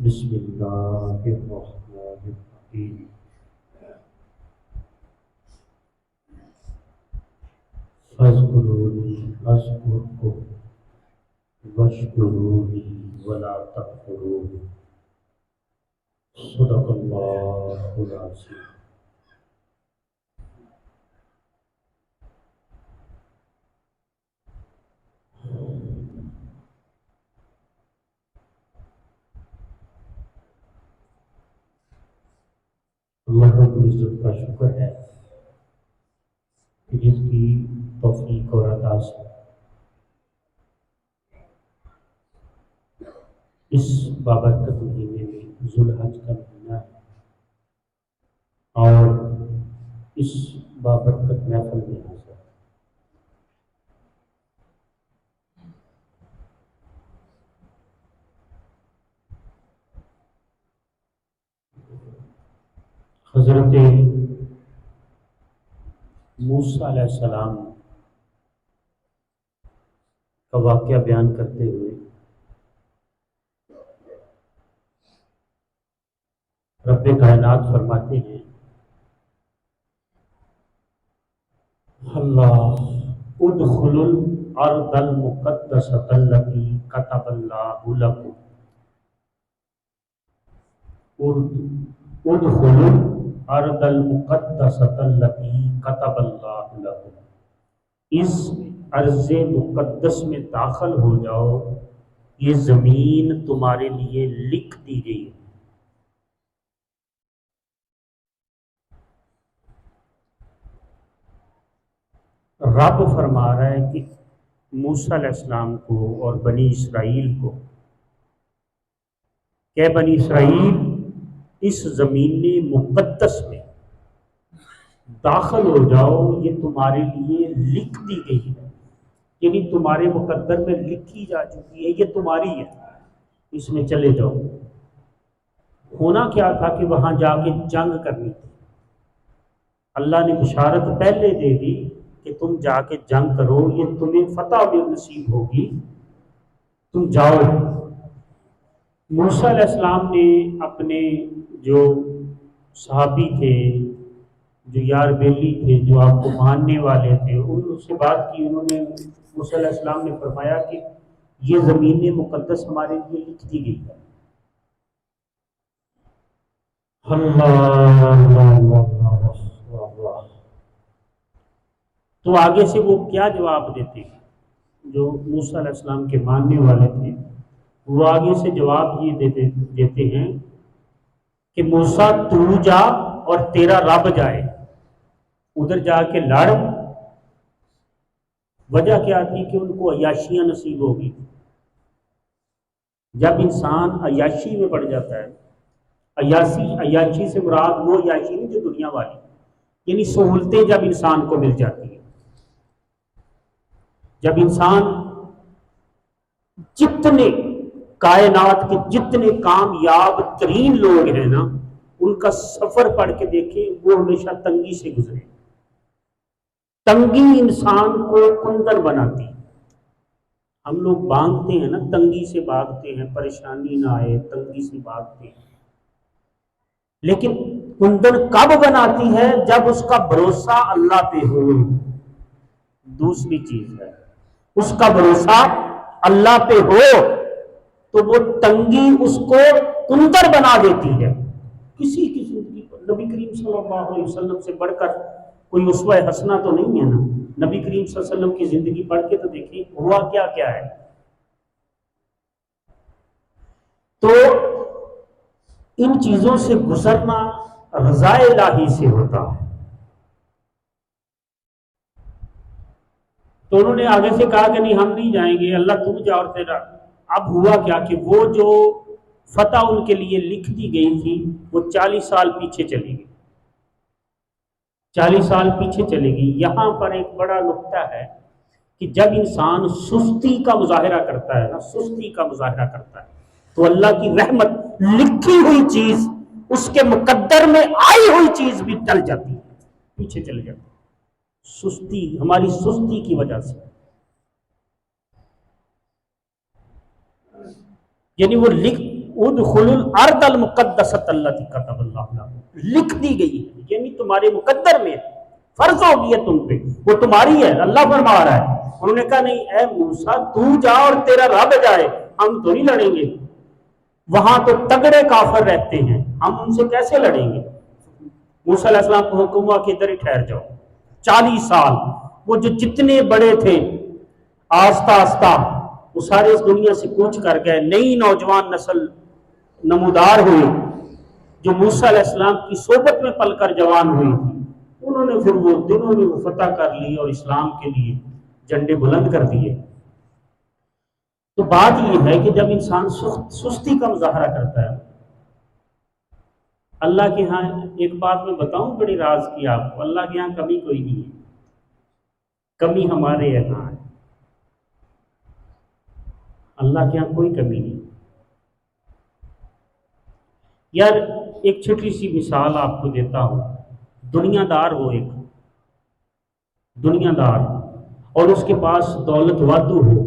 بسم اللہ الرحمن الرحیم فاذکرونی اذکرکم واشکرونی ولا تکفرون صدق اللہ العظیم۔ اللہ رب العزت کا شکر ہے کہ جس کی توفیق اور عطا سے اس بابرکت مہینے میں ذوالحج کا مہینہ ہے اور اس بابرکت محفل میں حاضر ہے۔ حضرت موسیٰ علیہ السلام کا واقعہ بیان کرتے ہوئے رب کائنات فرماتے ہیں اللہ ادخلوا الارض المقدسۃ التي كتب اللہ لكم ادخلوا الارض المقدسۃ التي كتب اللہ لكم، اس ارض مقدس میں داخل ہو جاؤ، یہ زمین تمہارے لیے لکھ دی گئی ہے۔ رب فرما رہا ہے کہ موسیٰ علیہ السلام کو اور بنی اسرائیل کو کہ بنی اسرائیل اس زمین مقدس میں داخل ہو جاؤ، یہ تمہارے لیے لکھ دی گئی ہے، یعنی تمہارے مقدر میں لکھی جا چکی ہے، یہ تمہاری ہے، اس میں چلے جاؤ۔ ہونا کیا تھا کہ وہاں جا کے جنگ کرنی تھی۔ اللہ نے بشارت پہلے دے دی کہ تم جا کے جنگ کرو، یہ تمہیں فتح بھی نصیب ہوگی، تم جاؤ۔ موسیٰ علیہ السلام نے اپنے جو صحابی تھے، جو یار بیلی تھے، جو آپ کو ماننے والے تھے، ان سے بات کی۔ انہوں نے موسیٰ علیہ السلام نے فرمایا کہ یہ زمین مقدس ہمارے لیے لکھ دی گئی ہے۔ اللہ تو آگے سے وہ کیا جواب دیتے ہیں؟ جو موسیٰ علیہ السلام کے ماننے والے تھے وہ آگے سے جواب یہ دیتے ہیں کہ موسیٰ تو جا اور تیرا رب جائے، ادھر جا کے لڑ۔ وجہ کیا تھی کہ ان کو عیاشیاں نصیب ہوگی۔ جب انسان عیاشی میں پڑ جاتا ہے، عیاشی سے مراد وہ عیاشی نہیں جو دنیا والی، یعنی سہولتیں جب انسان کو مل جاتی ہیں، جب انسان جتنے کائنات کے جتنے کامیاب ترین لوگ ہیں نا، ان کا سفر پڑھ کے دیکھیں، وہ ہمیشہ تنگی سے گزرے۔ تنگی انسان کو کندر بناتی۔ ہم لوگ بھاگتے ہیں نا، تنگی سے بھاگتے ہیں، پریشانی نہ آئے تنگی سے بھاگتے ہیں، لیکن کندر کب بناتی ہے؟ جب اس کا بھروسہ اللہ پہ ہو۔ دوسری چیز ہے، اس کا بھروسہ اللہ پہ ہو تو وہ تنگی اس کو کندر بنا دیتی ہے۔ کسی کی زندگی پر نبی کریم صلی اللہ علیہ وسلم سے بڑھ کر کوئی اسوہ حسنہ تو نہیں ہے نا۔ نبی کریم صلی اللہ علیہ وسلم کی زندگی پڑھ کے تو دیکھیں ہوا کیا کیا ہے۔ تو ان چیزوں سے گزرنا رضا الہی سے ہوتا ہے۔ تو انہوں نے آگے سے کہا کہ نہیں، ہم نہیں جائیں گے، اللہ تو جا اور تیرا۔ اب ہوا کیا کہ وہ جو فتح ان کے لیے لکھ دی گئی تھی وہ 40 سال پیچھے چلی گئی، 40 سال پیچھے چلے گی۔ یہاں پر ایک بڑا نقطہ ہے کہ جب انسان سستی کا مظاہرہ کرتا ہے نا، سستی کا مظاہرہ کرتا ہے تو اللہ کی رحمت، لکھی ہوئی چیز، اس کے مقدر میں آئی ہوئی چیز بھی ٹل جاتی ہے، پیچھے چلے جاتی ہے۔ سستی، ہماری سستی کی وجہ سے، یعنی وہ ادخلوا الارض المقدسۃ التي كتب اللہ لكم، لکھ دی گئی ہے، یعنی تمہارے مقدر میں ہے، فرض ہو گئی ہے تم پہ، وہ تمہاری ہے، اللہ فرما رہا ہے۔ انہوں نے کہا نہیں اے موسیٰ تو جا اور تیرا رب جائے، ہم تو نہیں لڑیں گے، وہاں تو تگڑے کافر رہتے ہیں، ہم ان سے کیسے لڑیں گے؟ موسیٰ علیہ السلام کو حکم ہوا کہ ادھر ہی ٹھہر جاؤ۔ 40 سال وہ جو جتنے بڑے تھے آہستہ آہستہ وہ سارے اس دنیا سے کوچ کر گئے، نئی نوجوان نسل نمودار ہوئی جو موسیٰ علیہ السلام کی صحبت میں پل کر جوان ہوئی تھی، انہوں نے پھر وہ دنوں میں وہ فتح کر لی اور اسلام کے لیے جھنڈے بلند کر دیے۔ تو بات یہ ہے کہ جب انسان سستی کا مظاہرہ کرتا ہے، اللہ کے ہاں ایک بات میں بتاؤں بڑی راز کی آپ کو، اللہ کے ہاں کمی کوئی نہیں ہے، کمی ہمارے یہاں ہے، اللہ کے ہاں کوئی کمی نہیں۔ یار ایک چھوٹی سی مثال آپ کو دیتا ہوں، دنیا دار ہو، ایک دنیا دار اور اس کے پاس دولت وادو ہو،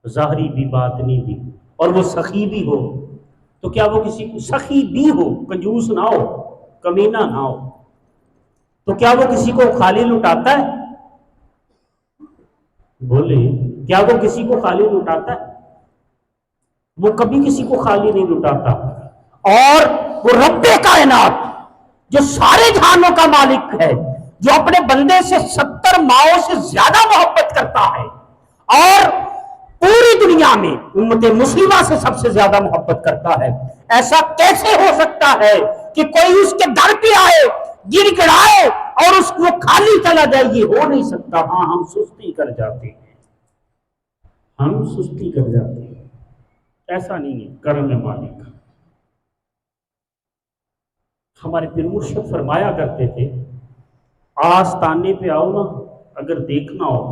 ظاہری بھی باطنی بھی، اور وہ سخی بھی ہو، تو کیا وہ کسی کو سخی بھی ہو، کنجوس نہ ہو، کمینہ نہ ہو، تو کیا وہ کسی کو خالی لٹاتا ہے؟ بولے کیا وہ کسی کو خالی لٹاتا ہے؟ وہ کبھی کسی کو خالی نہیں لٹاتا۔ اور وہ رب کائنات جو سارے جہانوں کا مالک ہے، جو اپنے بندے سے 70 ماؤں سے زیادہ محبت کرتا ہے اور پوری دنیا میں امت مسلمہ سے سب سے زیادہ محبت کرتا ہے، ایسا کیسے ہو سکتا ہے کہ کوئی اس کے در پہ آئے، گر گڑائے اور اس کو خالی چلا جائے؟ یہ ہو نہیں سکتا۔ ہاں ہم سستی کر جاتے ہیں، ہم سستی کر جاتے ہیں، ایسا نہیں ہے کرم مالک۔ ہمارے پیر مرشد فرمایا کرتے تھے آستانے پہ آؤ نا اگر دیکھنا ہو،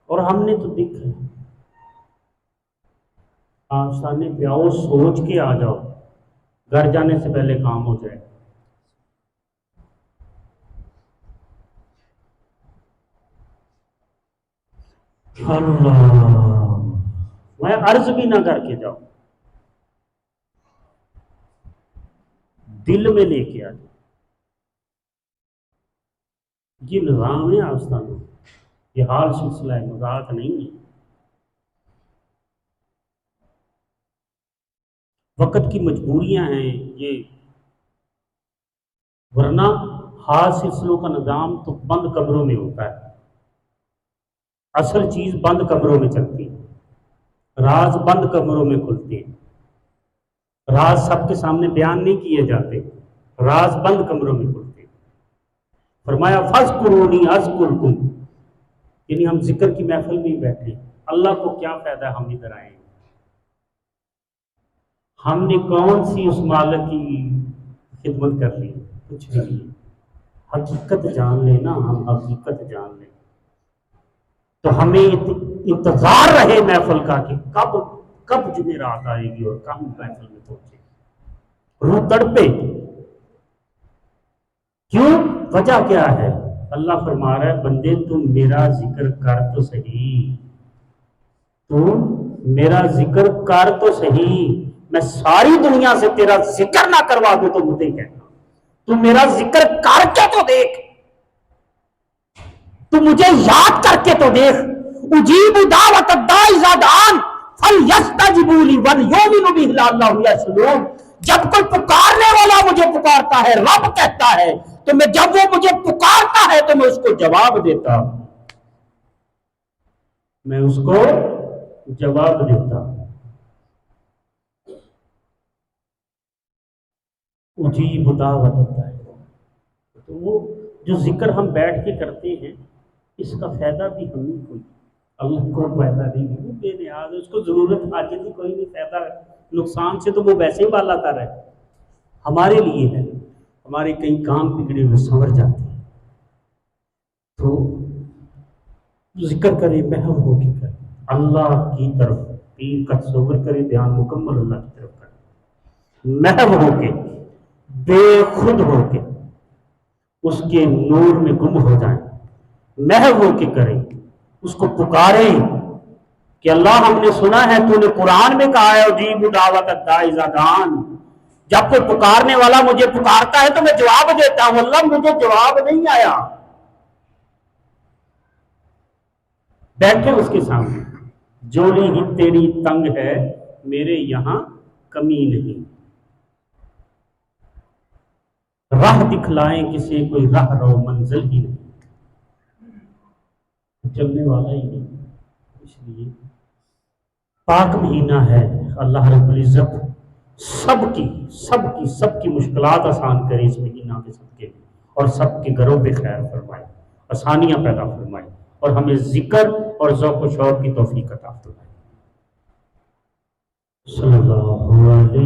اور ہم نے تو دیکھا، آستانے پہ آؤ سوچ کے آ جاؤ، گھر جانے سے پہلے کام ہو جائے۔ اللہ میں عرض بھی نہ کر کے جاؤ، دل میں لے کے آ جاؤ۔ یہ نظام ہے آستانہ، یہ حال سلسلہ ہے، مذاق نہیں ہے۔ وقت کی مجبوریاں ہیں یہ، ورنہ حال سلسلوں کا نظام تو بند کمروں میں ہوتا ہے، اصل چیز بند کمروں میں چلتی ہے، راز بند کمروں میں کھلتے ہیں، راز سب کے سامنے بیان نہیں کیے جاتے، راز بند کمروں میں کھلتے ہیں۔ فرمایا فاذکرونی اذکرکم، یعنی ہم ذکر کی محفل میں بیٹھے، اللہ کو کیا فائدہ ہم ادھر آئے، ہم نے کون سی اس مالک کی خدمت کر لی؟ کچھ بھی نہیں۔ حقیقت جان لینا، ہم حقیقت جان لیں تو ہمیں انتظار رہے محفل کا کہ کب جمعرات آئے گی اور کب محفل میں پہنچے، روح تڑپے۔ کیوں؟ وجہ کیا ہے؟ اللہ فرما رہا ہے بندے تم میرا ذکر کر تو صحیح، تم میرا ذکر کر تو صحیح، میں ساری دنیا سے تیرا ذکر نہ کروا دوں تو مجھے کہنا، تم میرا ذکر کر کے تو دیکھ، تو مجھے یاد کر کے تو دیکھ۔ اجیب دعوت الداعی اذا دعان فلیستجیبوا لی ولیؤمنوا بہ لعلہم یرشدون۔ جب کوئی پکارنے والا مجھے پکارتا ہے، رب کہتا ہے، تو میں جب وہ مجھے پکارتا ہے تو میں اس کو جواب دیتا ہوں، میں اس کو جواب دیتا ہوں۔ اجیب دعوت الداعی، تو وہ جو ذکر ہم بیٹھ کے کرتے ہیں اس کا فائدہ بھی ہمیں کوئی، اللہ کو فائدہ نہیں ہے، وہ بے نیاز، اس کو ضرورت حاجت ہی کوئی نہیں، فائدہ نقصان سے تو وہ ویسے ہی بالا تر ہے، ہمارے لیے ہے، ہمارے کئی کام بگڑے ہوئے سنور جاتے ہیں۔ تو ذکر کرے محو ہو کے کرے، اللہ کی طرف پیر کا تصور کرے، دھیان مکمل اللہ کی طرف کرے، محو ہو کے، بے خود ہو کے، اس کے نور میں گم ہو جائیں، محو ہو کے کریں، اس کو پکاریں، کہ اللہ ہم نے سنا ہے تو نے قرآن میں کہا ہے اجیب دعوت الداعی اذا دعان، جب کوئی پکارنے والا مجھے پکارتا ہے تو میں جواب دیتا ہوں۔ اللہ مجھے جواب نہیں آیا، بیٹھے اس کے سامنے، جولی ہی تیری تنگ ہے میرے یہاں کمی نہیں، راہ دکھلائیں کسی کوئی راہ رو منزل ہی نہیں، چلنے والا ہی نہیں۔ اس لیے پاک مہینہ ہے، اللہ رب العزت سب کی مشکلات آسان کرے اس مہینہ کے صدقے میں، اور سب کے گھروں پہ خیر فرمائے، آسانیاں پیدا فرمائے، اور ہمیں ذکر اور ذوق و شوق کی توفیق عطا فرمائے۔ صلی اللہ علیہ